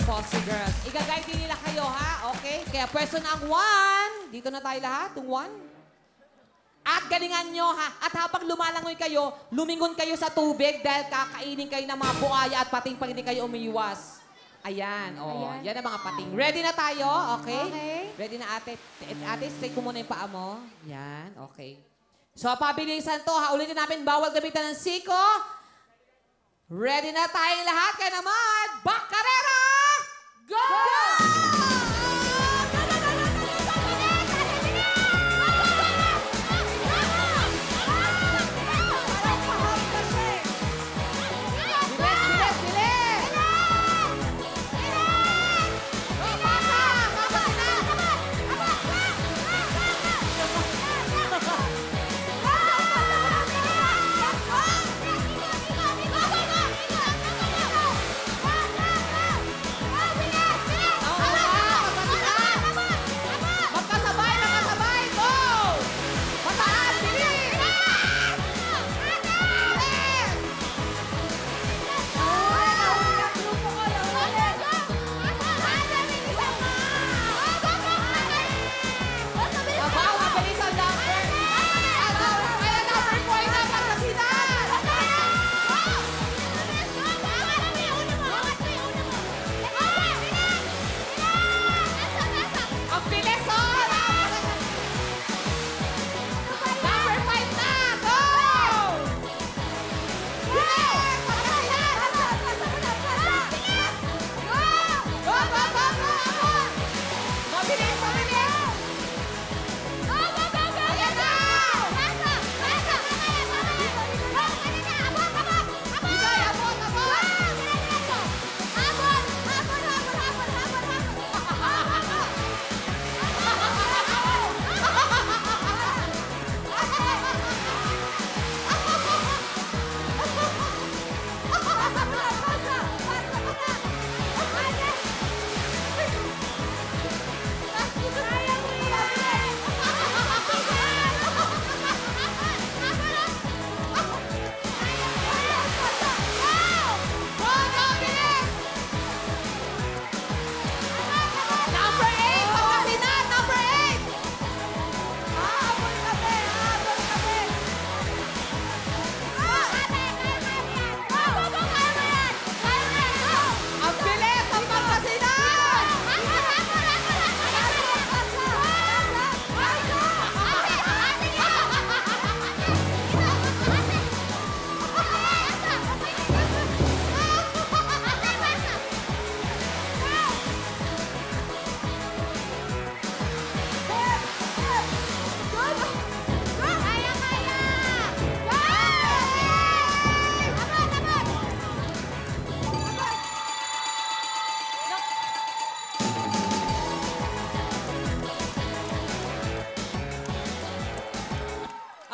Posse Girls. Iga-guide din nila kayo, ha? Okay? Kaya pwesto na ang 1. Dito na tayo lahat, yung 1. At galingan nyo, ha? At habang lumalangoy kayo, lumingon kayo sa tubig dahil kakainin kayo ng mga buaya at pating pag hindi kayo umiiwas. Ayan, oh. Ayan. Yan ang mga pating. Ready na tayo, okay? Okay. Ready na, ate. Ate, straight ko muna yung paa mo. Yan, okay. So, pabilisan to, ha? Ulitin namin, bawal gamitan ng siko. Ready na tayong lahat. Kaya naman, Bacarera! Go!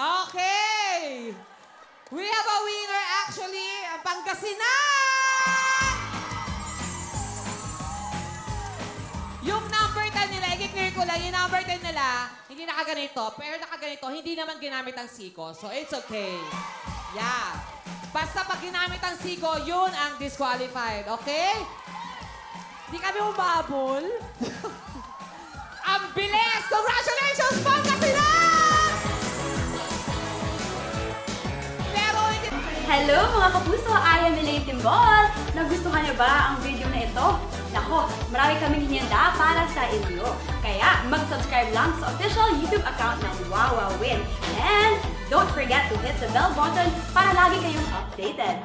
Okay! We have a winner actually, ang Pangasinan! Yung number 10 nila, i-clear ko lang, yung number 10 nila, hindi nakaganito, pero nakaganito, hindi naman ginamit ang siko. So it's okay. Yeah. Basta pag ginamit ang siko, yun ang disqualified, okay? Hindi kami umabol. Ang bilis! Congratulations, Pangasinan! Hello mga kapuso! I am Elaine Timbol! Nagustuhan niyo ba ang video na ito? Nako, marami kaming hinihanda para sa inyo. Kaya mag-subscribe lang sa official YouTube account ng Wowowin. And don't forget to hit the bell button para lagi kayong updated.